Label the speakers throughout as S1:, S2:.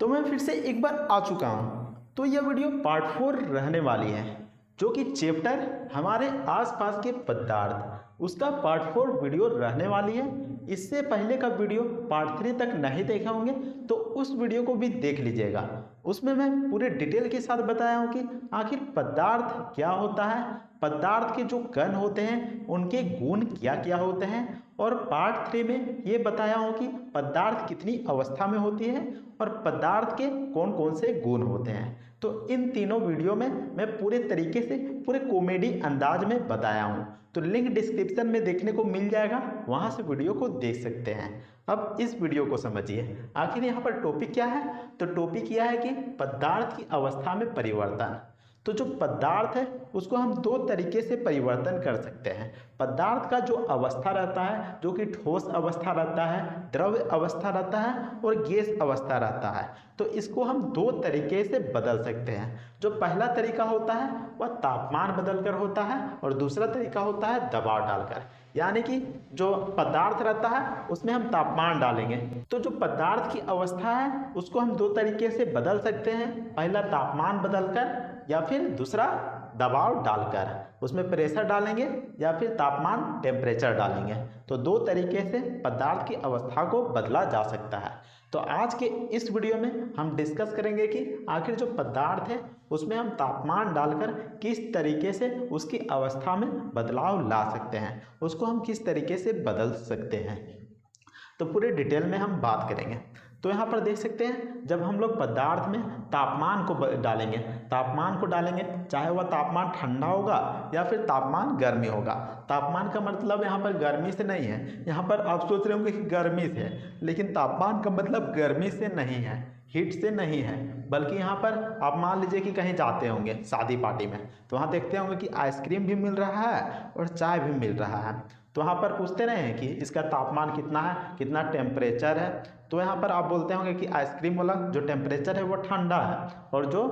S1: तो मैं फिर से एक बार आ चुका हूँ। तो यह वीडियो पार्ट 4 रहने वाली है, जो कि चैप्टर हमारे आसपास के पदार्थ उसका पार्ट 4 वीडियो रहने वाली है। इससे पहले का वीडियो पार्ट 3 तक नहीं देखे होंगे तो उस वीडियो को भी देख लीजिएगा। उसमें मैं पूरे डिटेल के साथ बताया हूँ कि आखिर पदार्थ क्या होता है, पदार्थ के जो कण होते हैं उनके गुण क्या क्या होते हैं, और पार्ट 3 में ये बताया हूँ कि पदार्थ कितनी अवस्था में होती है और पदार्थ के कौन कौन से गुण होते हैं। तो इन तीनों वीडियो में मैं पूरे तरीके से पूरे कॉमेडी अंदाज में बताया हूँ, तो लिंक डिस्क्रिप्शन में देखने को मिल जाएगा, वहाँ से वीडियो को देख सकते हैं। अब इस वीडियो को समझिए, आखिर यहाँ पर टॉपिक क्या है। तो टॉपिक यह है कि पदार्थ की अवस्था में परिवर्तन। तो जो पदार्थ है उसको हम दो तरीके से परिवर्तन कर सकते हैं। पदार्थ का जो अवस्था रहता है, जो कि ठोस अवस्था रहता है, द्रव्य अवस्था रहता है और गैस अवस्था रहता है, तो इसको हम दो तरीके से बदल सकते हैं। जो पहला तरीका होता है वह तापमान बदलकर होता है और दूसरा तरीका होता है दबाव डालकर। यानी कि जो पदार्थ रहता है उसमें हम तापमान डालेंगे। तो जो पदार्थ की अवस्था है उसको हम दो तरीके से बदल सकते हैं, पहला तापमान बदलकर या फिर दूसरा दबाव डालकर। उसमें प्रेशर डालेंगे या फिर तापमान टेम्परेचर डालेंगे। तो दो तरीके से पदार्थ की अवस्था को बदला जा सकता है। तो आज के इस वीडियो में हम डिस्कस करेंगे कि आखिर जो पदार्थ है उसमें हम तापमान डालकर किस तरीके से उसकी अवस्था में बदलाव ला सकते हैं, उसको हम किस तरीके से बदल सकते हैं। तो पूरे डिटेल में हम बात करेंगे। तो यहाँ पर देख सकते हैं, जब हम लोग पदार्थ में तापमान को डालेंगे, तापमान को डालेंगे, चाहे वह तापमान ठंडा होगा या फिर तापमान गर्मी होगा। तापमान का मतलब यहाँ पर गर्मी से नहीं है, यहाँ पर आप सोच रहे होंगे कि गर्मी से है, लेकिन तापमान का मतलब गर्मी से नहीं है, हीट से नहीं है, बल्कि यहाँ पर आप मान लीजिए कि कहीं जाते होंगे शादी पार्टी में, तो वहाँ देखते होंगे कि आइसक्रीम भी मिल रहा है और चाय भी मिल रहा है। तो वहाँ पर पूछते रहे हैं कि इसका तापमान कितना है, कितना टेम्परेचर है। तो यहाँ पर आप बोलते होंगे कि आइसक्रीम वाला जो टेम्परेचर है वो ठंडा है और जो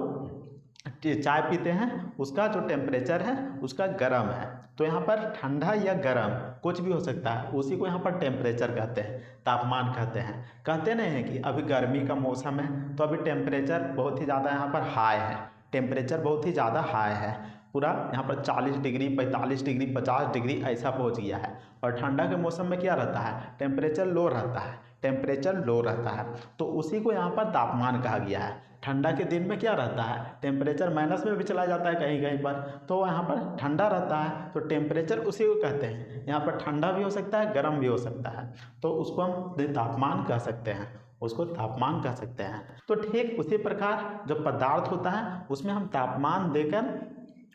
S1: चाय पीते हैं उसका जो टेम्परेचर है उसका गर्म है। तो यहाँ पर ठंडा या गर्म कुछ भी हो सकता है, उसी को यहाँ पर टेम्परेचर कहते हैं, तापमान कहते हैं। कहते नहीं हैं कि अभी गर्मी का मौसम है तो अभी टेम्परेचर बहुत ही ज़्यादा यहाँ पर हाई है, टेम्परेचर बहुत ही ज़्यादा हाई है, पूरा यहाँ पर 40 डिग्री 45 डिग्री 50 डिग्री ऐसा पहुँच गया है। और ठंडा के मौसम में क्या रहता है, टेम्परेचर लो रहता है, टेम्परेचर लो रहता है। तो उसी को यहाँ पर तापमान कहा गया है। ठंडा के दिन में क्या रहता है, टेम्परेचर माइनस में भी चला जाता है कहीं कहीं पर, तो यहाँ पर ठंडा रहता है, तो टेम्परेचर उसी को कहते हैं। यहाँ पर ठंडा भी हो सकता है, गर्म भी हो सकता है, तो उसको हम तापमान कह सकते हैं, उसको तापमान कह सकते हैं। तो ठीक उसी प्रकार जो पदार्थ होता है उसमें हम तापमान देकर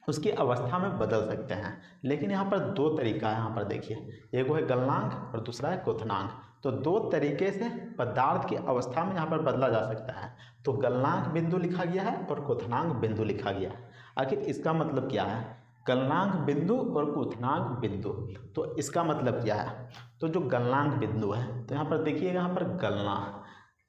S1: उसकी अवस्था में बदल सकते हैं। लेकिन यहाँ पर दो तरीका है, यहाँ पर देखिए, एक है गलनांक और दूसरा है क्वथनांक। तो दो तरीके से पदार्थ की अवस्था में यहाँ पर बदला जा सकता है। तो गलनांक बिंदु लिखा गया है और क्वथनांक बिंदु लिखा गया है। आखिर इसका मतलब क्या है, गलनांक बिंदु और क्वथनांक बिंदु, तो इसका मतलब क्या है। तो जो गलनांक बिंदु है, तो यहाँ पर देखिएगा, यहाँ पर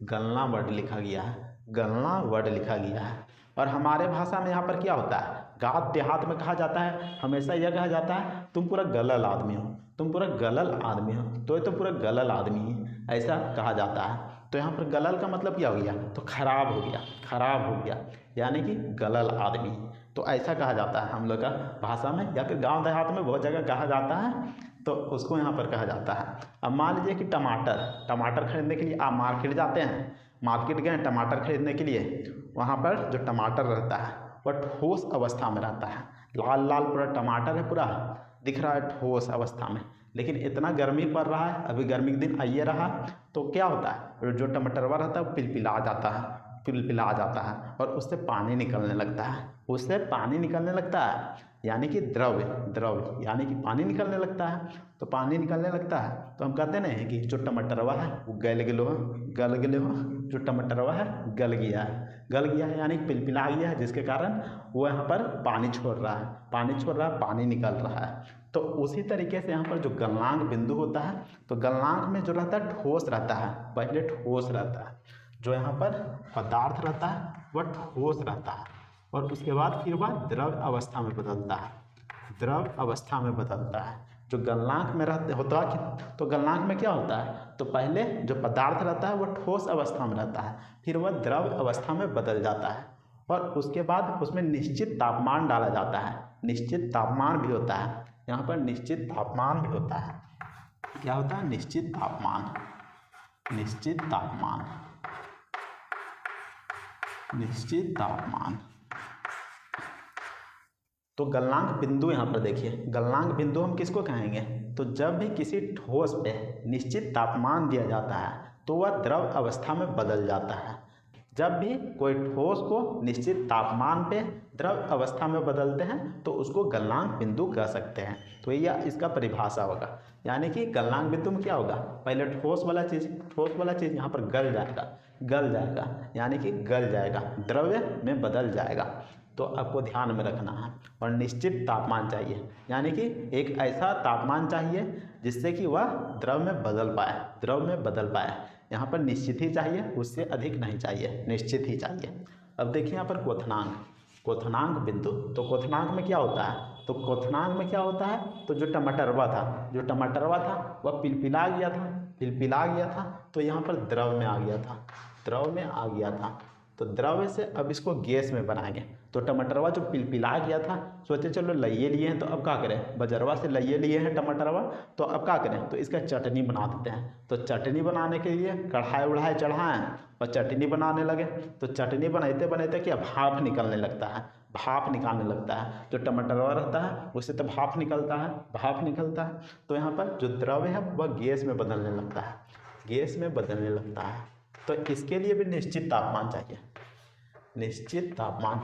S1: गलना वर्ड लिखा गया है, गलना वर्ड लिखा गया है। और हमारे भाषा में यहाँ पर क्या होता है, गाँव देहात में कहा जाता है, हमेशा यह कहा जाता है तुम पूरा गलल आदमी हो, तुम पूरा गलल आदमी हो, तो ये तो पूरा गलल आदमी ही, ऐसा कहा जाता है। तो यहाँ पर गलल का मतलब क्या हो गया, तो खराब हो गया, खराब हो गया, यानी कि गलल आदमी, तो ऐसा कहा जाता है हम लोग का भाषा में, या फिर गाँव देहात में बहुत जगह कहा जाता है, तो उसको यहाँ पर कहा जाता है। अब मान लीजिए कि टमाटर खरीदने के लिए आप मार्केट जाते हैं, मार्केट गए टमाटर खरीदने के लिए, वहाँ पर जो टमाटर रहता है वह ठोस अवस्था में रहता है, लाल लाल पूरा टमाटर है, पूरा दिख रहा है ठोस अवस्था में। लेकिन इतना गर्मी पड़ रहा है, अभी गर्मी के दिन आइए रहा, तो क्या होता है, जो टमाटरवा रहता है वो पिलपिला जाता है, पिलपिला जाता है और उससे पानी निकलने लगता है, उससे पानी निकलने लगता है, यानी कि द्रव्य यानी कि पानी निकलने लगता है। तो पानी निकलने लगता है तो हम कहते नहीं कि जो टमाटरवा है वो गल गया हो, जो टमाटरवा है गल गया है, यानी पिलपिला गया है, जिसके कारण वो यहाँ पर पानी छोड़ रहा है, पानी निकल रहा है। तो उसी तरीके से यहाँ पर जो गलनांक बिंदु होता है, तो गलनांक में जो रहता है ठोस रहता है, पहले ठोस रहता है, जो यहाँ पर पदार्थ रहता है वह ठोस रहता है, और उसके बाद फिर वह द्रव अवस्था में बदलता है, द्रव अवस्था में बदलता है। जो गलनांक में होता है, तो गलनांक में क्या होता है, तो पहले जो पदार्थ रहता है वो ठोस अवस्था में रहता है, फिर वह द्रव अवस्था में बदल जाता है और उसके बाद उसमें निश्चित तापमान डाला जाता है। निश्चित तापमान भी होता है, यहाँ पर निश्चित तापमान भी होता है। क्या होता है, निश्चित तापमान, निश्चित तापमान, निश्चित तापमान। तो गलनांक बिंदु यहाँ पर देखिए, गलनांक बिंदु हम किसको कहेंगे, तो जब भी किसी ठोस पे निश्चित तापमान दिया जाता है तो वह द्रव अवस्था में बदल जाता है। जब भी कोई ठोस को निश्चित तापमान पे द्रव अवस्था में बदलते हैं तो उसको गलनांक बिंदु कह सकते हैं। तो यह इसका परिभाषा होगा, यानी कि गलनांक बिंदु में क्या होगा, पहले ठोस वाला चीज़ यहाँ पर गल जाएगा, यानी कि गल जाएगा, द्रव्य में बदल जाएगा। तो आपको ध्यान में रखना है। और निश्चित तापमान चाहिए, यानी कि एक ऐसा तापमान चाहिए जिससे कि वह द्रव में बदल पाए। यहाँ पर निश्चित ही चाहिए, उससे अधिक नहीं चाहिए, निश्चित ही चाहिए। अब देखिए यहाँ पर क्वथनांक बिंदु। तो क्वथनांक में क्या होता है, तो क्वथनांक में क्या होता है, तो जो टमाटरवा था वह पिलपिला गया था, तो यहाँ पर द्रव में आ गया था। तो द्रव से अब इसको गैस में बनाएंगे। तो टमाटरवा जो पिलपिला गया था, सोचे चलो लइए लिए हैं तो अब क्या करें, बजरवा से लइए लिए हैं टमाटरवा, तो अब क्या करें, तो इसका चटनी बना देते हैं। तो चटनी बनाने के लिए कढ़ाई चढ़ाएं और चटनी बनाने लगे। तो चटनी बनाते क्या भाप निकालने लगता है, जो टमाटरवा रहता है उससे तो भाप निकलता है। तो यहाँ पर जो द्रव है वह गैस में बदलने लगता है। तो इसके लिए भी निश्चित तापमान चाहिए, निश्चित तापमान।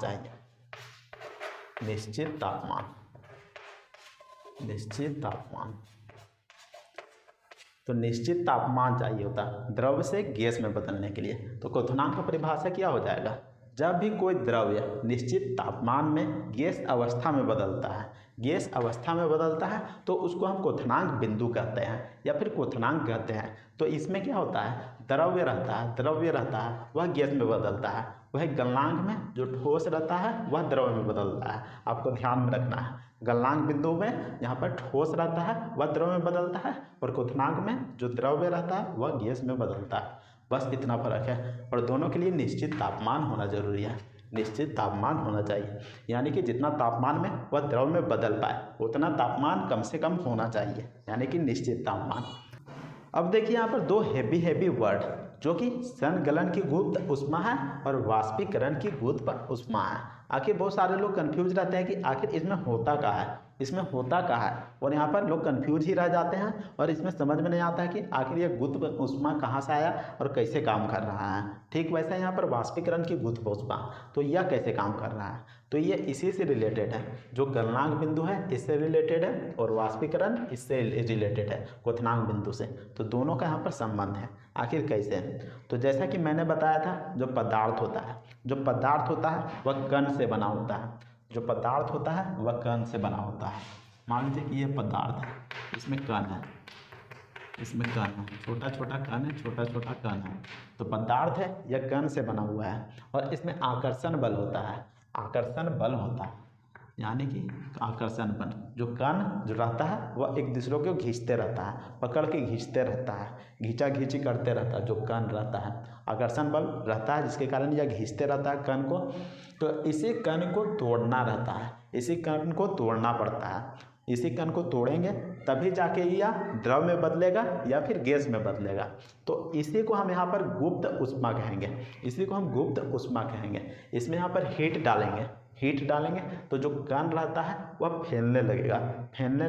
S1: तो निश्चित तापमान चाहिए होता है द्रव से गैस में बदलने के लिए। तो क्वथनांक का परिभाषा क्या हो जाएगा, जब भी कोई द्रव्य निश्चित तापमान में गैस अवस्था में बदलता है तो उसको हम क्वथनांक बिंदु कहते हैं या फिर क्वथनांक कहते हैं। तो इसमें क्या होता है, द्रव्य रहता है वह गैस में बदलता है, वह गलनांक में जो ठोस रहता है वह द्रव में बदलता है। आपको ध्यान में रखना है, गलनांक बिंदु में यहाँ पर ठोस रहता है वह द्रव में बदलता है, और क्वथनांक में जो द्रव्य रहता है वह गैस में बदलता है। बस इतना फर्क है। और दोनों के लिए निश्चित तापमान होना जरूरी है, निश्चित तापमान होना चाहिए, यानी कि जितना तापमान में वह द्रव में बदल पाए उतना तापमान कम से कम होना चाहिए, यानी कि निश्चित तापमान। अब देखिए यहाँ पर दो हेवी वर्ड, जो कि संगलन की गुप्त उष्मा है और वाष्पीकरण की गुप्त उष्मा है। आखिर बहुत सारे लोग कंफ्यूज रहते हैं कि आखिर इसमें होता क्या है, और यहाँ पर लोग कंफ्यूज ही रह जाते हैं और इसमें समझ में नहीं आता है कि आखिर ये गुप्त उष्मा कहाँ से आया और कैसे काम कर रहा है। ठीक वैसा यहाँ पर वाष्पीकरण की गुप्त उष्मा, तो यह कैसे काम कर रहा है, तो ये इसी से रिलेटेड है, जो गलनांक बिंदु है इससे रिलेटेड है और वाष्पीकरण इससे रिलेटेड है क्वथनांक बिंदु से। तो दोनों का यहाँ पर संबंध है। आखिर कैसे, तो जैसा कि मैंने बताया था, जो पदार्थ होता है वह कण से बना होता है, मान लीजिए कि ये पदार्थ है, इसमें कण है, छोटा छोटा कण है। तो पदार्थ है यह कण से बना हुआ है और इसमें आकर्षण बल होता है, यानी कि आकर्षण बल, जो कण जो रहता है वह एक दूसरे को खींचते रहता है, पकड़ के खींचते रहता है, खींचा खींची करते रहता है। जो कण रहता है आकर्षण बल रहता है, जिसके कारण यह खींचते रहता है कण को। तो इसी कण को तोड़ना रहता है, इसी कण को तोड़ना पड़ता है। इसी कण को तोड़ेंगे तभी जाके यह द्रव में बदलेगा या फिर गैस में बदलेगा। तो इसी को हम यहाँ पर गुप्त उष्मा कहेंगे, इसमें यहाँ पर हीट डालेंगे तो जो कण रहता है वह फैलने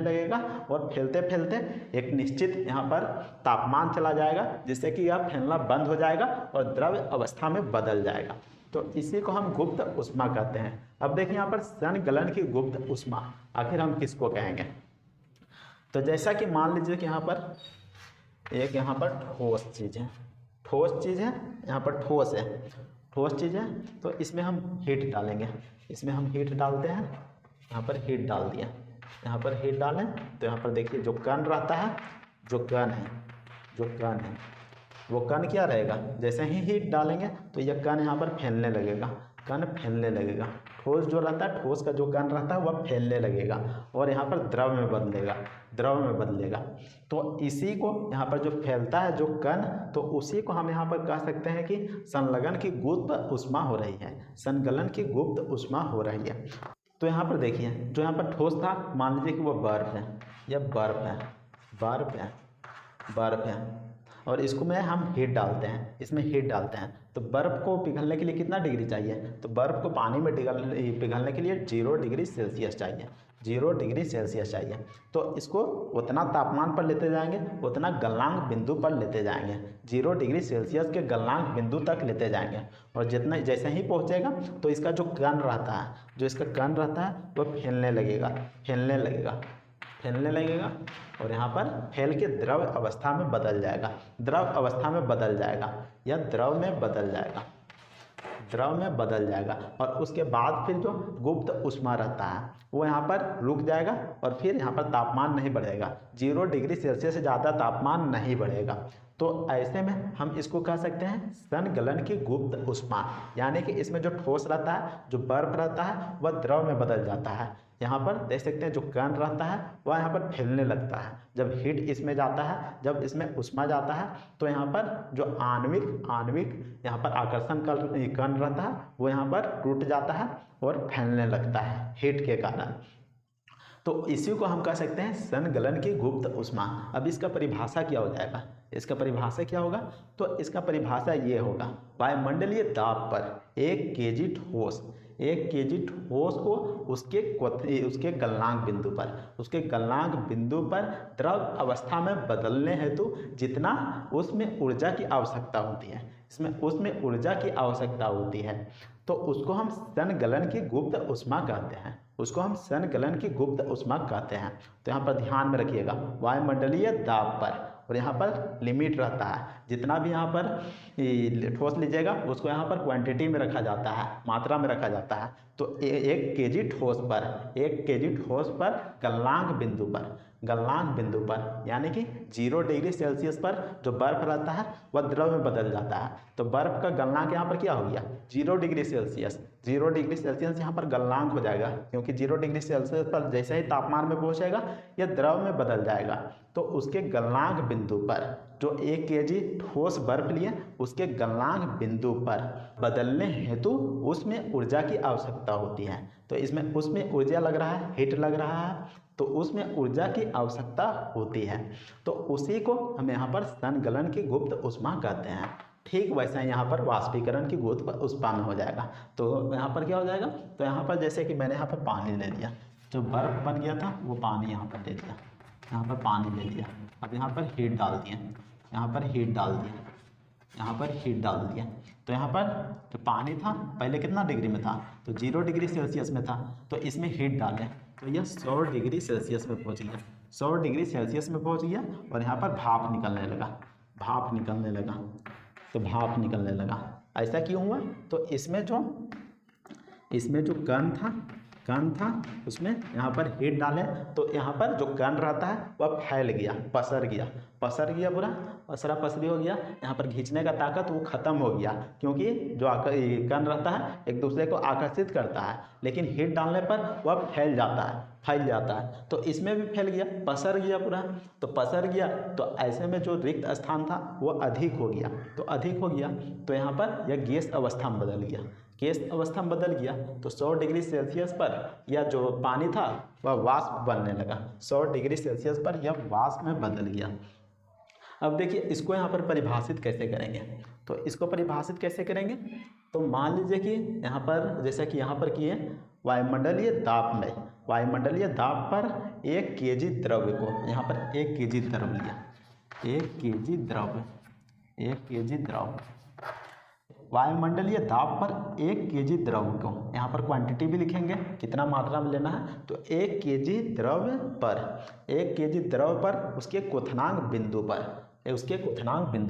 S1: लगेगा और फैलते एक निश्चित यहाँ पर तापमान चला जाएगा, जिससे कि यह फैलना बंद हो जाएगा और द्रव अवस्था में बदल जाएगा। तो इसी को हम गुप्त उष्मा कहते हैं। अब देखिए यहाँ पर संगलन की गुप्त उष्मा आखिर हम किसको कहेंगे, तो जैसा कि मान लीजिए कि यहाँ पर एक यहाँ पर ठोस चीज़ है, यहाँ पर ठोस चीज़ है, तो इसमें हम हीट डालेंगे, डालते हैं। यहाँ पर हीट डाल दिया, यहाँ पर हीट डालें तो यहाँ पर देखिए जो कण रहता है, जो कण है वो कण क्या रहेगा, जैसे ही हीट डालेंगे तो यह कण यहाँ पर फैलने लगेगा, ठोस जो रहता है, ठोस का जो कण रहता है वह फैलने लगेगा और यहाँ पर द्रव में बदलेगा, द्रव में बदलेगा। तो इसी को यहाँ पर जो फैलता है जो कण, तो उसी को हम यहाँ पर कह सकते हैं कि संलग्न की गुप्त ऊष्मा हो रही है, संलग्न की गुप्त ऊष्मा हो रही है। तो यहाँ पर देखिए जो यहाँ पर ठोस था, मान लीजिए कि वो बर्फ है, यह बर्फ है, बर्फ है, बर्फ है, और इसको में हम हीट डालते हैं, इसमें हीट डालते हैं। तो बर्फ़ को पिघलने के लिए कितना डिग्री चाहिए? तो बर्फ़ को पानी में पिघलने के लिए 0 डिग्री सेल्सियस चाहिए, 0 डिग्री सेल्सियस चाहिए। तो इसको उतना तापमान पर लेते जाएंगे, उतना गलनांक बिंदु पर लेते जाएंगे, 0 डिग्री सेल्सियस के गलनांक बिंदु तक लेते जाएंगे। और जितना जैसे ही पहुंचेगा तो इसका जो कण रहता है, जो इसका कण रहता है वह फैलने लगेगा, फैलने लगेगा, फैलने लगेगा, और यहाँ पर फैल के द्रव अवस्था में बदल जाएगा, द्रव अवस्था में बदल जाएगा, या द्रव में बदल जाएगा, द्रव में बदल जाएगा। और उसके बाद फिर जो गुप्त ऊष्मा रहता है वो यहाँ पर रुक जाएगा और फिर यहाँ पर तापमान नहीं बढ़ेगा, 0 डिग्री सेल्सियस से ज़्यादा तापमान नहीं बढ़ेगा। तो ऐसे में हम इसको कह सकते हैं संगलन की गुप्त ऊष्मा, यानी कि इसमें जो ठोस रहता है, जो बर्फ रहता है वह द्रव में बदल जाता है। यहाँ पर देख सकते हैं जो कण रहता है वह यहाँ पर फैलने लगता है, जब हीट इसमें जाता है, जब इसमें ऊष्मा जाता है तो यहाँ पर जो आणविक यहाँ पर आकर्षण कण रहता है वो यहाँ पर टूट जाता है और फैलने लगता है हीट के कारण। तो इसी को हम कह सकते हैं संगलन की गुप्त ऊष्मा। अब इसका परिभाषा क्या हो जाएगा? इसका परिभाषा क्या होगा? तो इसका परिभाषा ये होगा, वायुमंडलीय दाब पर 1 केजी ठोस, 1 केजी ठोस को उसके गलनांक बिंदु पर, उसके गलनांक बिंदु पर द्रव अवस्था में बदलने हेतु जितना उसमें ऊर्जा की आवश्यकता होती है, इसमें उसमें ऊर्जा की आवश्यकता होती है, तो उसको हम संगलन की गुप्त ऊष्मा कहते हैं, उसको हम संगलन की गुप्त ऊष्मा कहते हैं। तो यहाँ पर ध्यान में रखिएगा, वायुमंडलीय दाब पर, और यहाँ पर लिमिट रहता है, जितना भी यहाँ पर ठोस लीजिएगा उसको यहाँ पर क्वांटिटी में रखा जाता है, मात्रा में रखा जाता है। तो 1 केजी ठोस पर, 1 केजी ठोस पर गलनांक बिंदु पर, गलनांक बिंदु पर, यानी कि 0 डिग्री सेल्सियस पर जो बर्फ रहता है वह द्रव में बदल जाता है। तो बर्फ का गलनांक यहाँ पर क्या हो गया? 0 डिग्री सेल्सियस, 0 डिग्री सेल्सियस यहाँ पर गलनांक हो जाएगा, क्योंकि 0 डिग्री सेल्सियस पर जैसे ही तापमान में पहुँचेगा यह द्रव में बदल जाएगा। तो उसके गलनांक बिंदु पर जो 1 केजी ठोस बर्फ लिए, उसके गलनांक बिंदु पर बदलने हेतु उसमें ऊर्जा की आवश्यकता होती है। तो इसमें उसमें ऊर्जा लग रहा है, हीट लग रहा है, तो उसमें ऊर्जा की आवश्यकता होती है। तो उसी को हम यहाँ पर संगलन की गुप्त ऊष्मा कहते हैं। ठीक वैसा ही यहाँ पर वाष्पीकरण की गुप्त ऊष्मा में हो जाएगा। तो यहाँ पर क्या हो जाएगा? तो यहाँ पर जैसे कि मैंने यहाँ पर पानी ले लिया, जो बर्फ बन गया था वो पानी यहाँ पर ले लिया, यहाँ पर पानी ले लिया, अब यहाँ पर हीट डाल दिया, यहाँ पर हीट डाल दिया, यहाँ पर हीट डाल दिया। तो यहाँ पर जो पानी था पहले कितना डिग्री में था? तो 0 डिग्री सेल्सियस में था, तो इसमें हीट डालें तो यह 100 डिग्री सेल्सियस में पहुँच गया, 100 डिग्री सेल्सियस में पहुँच गया, और यहाँ पर भाप निकलने लगा, भाप निकलने लगा, तो भाप निकलने लगा। ऐसा क्यों हुआ? तो इसमें जो कण था उसमें यहाँ पर हीट डालें तो यहाँ पर जो कण रहता है वह फैल गया, पसर गया पूरा, पसरी हो गया। यहाँ पर खींचने का ताकत वो ख़त्म हो गया, क्योंकि जो कण रहता है एक दूसरे को आकर्षित करता है, लेकिन हीट डालने पर वह फैल जाता है। तो इसमें भी फैल गया, पसर गया पूरा, तो पसर गया, तो ऐसे में जो रिक्त स्थान था वो अधिक हो गया, तो यहाँ पर यह गैस अवस्था में बदल गया, गैस अवस्था में बदल गया। तो 100 डिग्री सेल्सियस पर यह जो पानी था वह वाष्प बनने लगा, 100 डिग्री सेल्सियस पर यह वाष्प में बदल गया। अब देखिए इसको यहाँ पर परिभाषित कैसे करेंगे? तो इसको परिभाषित कैसे करेंगे? तो मान लीजिए कि यहाँ पर जैसा कि यहाँ पर किए, वायुमंडलीय दाब में, वायुमंडलीय दाब पर 1 केजी द्रव्य को, यहाँ पर 1 केजी द्रव लिया, 1 केजी द्रव, 1 केजी द्रव, वायुमंडलीय दाब पर 1 केजी द्रव को, यहाँ पर क्वांटिटी भी लिखेंगे कितना मात्रा में लेना है। तो 1 केजी द्रव पर, 1 केजी द्रव पर उसके क्वथनांक बिंदु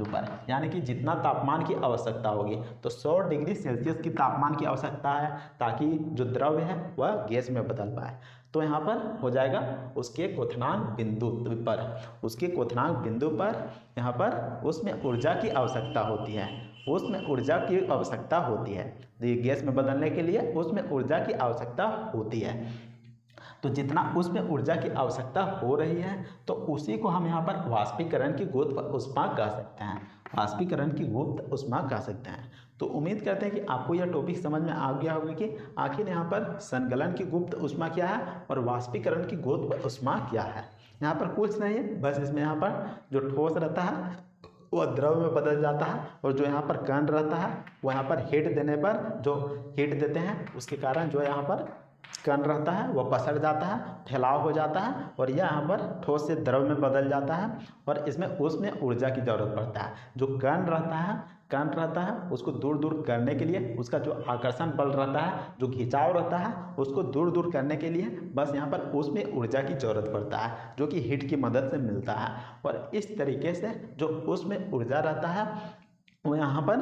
S1: पर, यानी कि जितना तापमान की आवश्यकता होगी, तो 100 डिग्री सेल्सियस की तापमान की आवश्यकता है ताकि जो द्रव्य है वह गैस में बदल पाए। तो यहाँ पर हो जाएगा उसके क्वथनांक बिंदु पर, यहाँ पर उसमें ऊर्जा की आवश्यकता होती है, उसमें ऊर्जा की आवश्यकता होती है। तो ये गैस में बदलने के लिए उसमें ऊर्जा की आवश्यकता होती है। तो जितना उसमें ऊर्जा की आवश्यकता हो रही है तो उसी को हम यहाँ पर वाष्पीकरण की गुप्त ऊष्मा कह सकते हैं। वाष्पीकरण की गुप्त ऊष्मा कह सकते हैं। तो उम्मीद करते हैं कि आपको यह टॉपिक समझ में आ गया होगा कि आखिर यहाँ पर संकलन की गुप्त ऊष्मा क्या है और वाष्पीकरण की गुप्त ऊष्मा क्या है। यहाँ पर कुछ नहीं है, बस इसमें यहाँ पर जो ठोस रहता है वह द्रव में बदल जाता है और जो यहाँ पर कण रहता है वो यहाँ पर हीट देने पर जो हीट देते हैं उसके कारण जो यहाँ पर कण रहता है वह पसर जाता है, फैलाव हो जाता है और यह यहाँ पर ठोस से द्रव में बदल जाता है और इसमें उसमें ऊर्जा की ज़रूरत पड़ता है। जो कण रहता है उसको दूर दूर करने के लिए उसका जो आकर्षण बल रहता है, जो खिंचाव रहता है उसको दूर दूर करने के लिए बस यहाँ पर उसमें ऊर्जा की ज़रूरत पड़ता है जो कि हीट की मदद से मिलता है। और इस तरीके से जो उसमें ऊर्जा रहता है वो यहाँ पर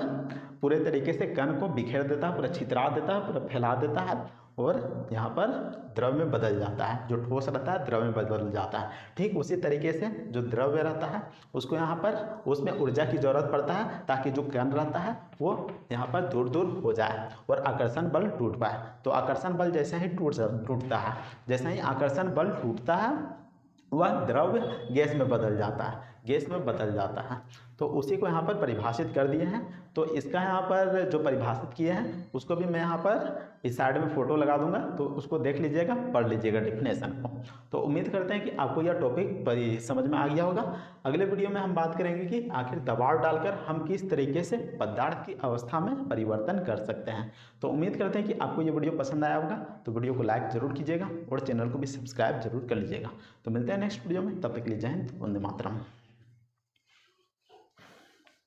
S1: पूरे तरीके से कण को बिखेर देता है, पूरा छितरा देता है, पूरा फैला देता है और यहाँ पर द्रव में बदल जाता है। जो ठोस रहता है द्रव में बदल जाता है। ठीक उसी तरीके से जो द्रव्य रहता है उसको यहाँ पर उसमें ऊर्जा की ज़रूरत पड़ता है ताकि जो कण रहता है वो यहाँ पर दूर दूर हो जाए और आकर्षण बल टूट पाए। तो आकर्षण बल जैसे ही टूटता है, जैसे ही आकर्षण बल टूटता है वह द्रव्य गैस में बदल जाता है। तो उसी को यहाँ पर परिभाषित कर दिए हैं। तो इसका यहाँ पर जो परिभाषित किए हैं उसको भी मैं यहाँ पर इस साइड में फ़ोटो लगा दूंगा, तो उसको देख लीजिएगा, पढ़ लीजिएगा डेफिनेशन को। तो उम्मीद करते हैं कि आपको यह टॉपिक समझ में आ गया होगा। अगले वीडियो में हम बात करेंगे कि आखिर दबाव डालकर हम किस तरीके से पदार्थ की अवस्था में परिवर्तन कर सकते हैं। तो उम्मीद करते हैं कि आपको ये वीडियो पसंद आया होगा। तो वीडियो को लाइक ज़रूर कीजिएगा और चैनल को भी सब्सक्राइब जरूर कर लीजिएगा। तो मिलते हैं नेक्स्ट वीडियो में, तब तक के लिए जय हिंद, वंदे मातरम।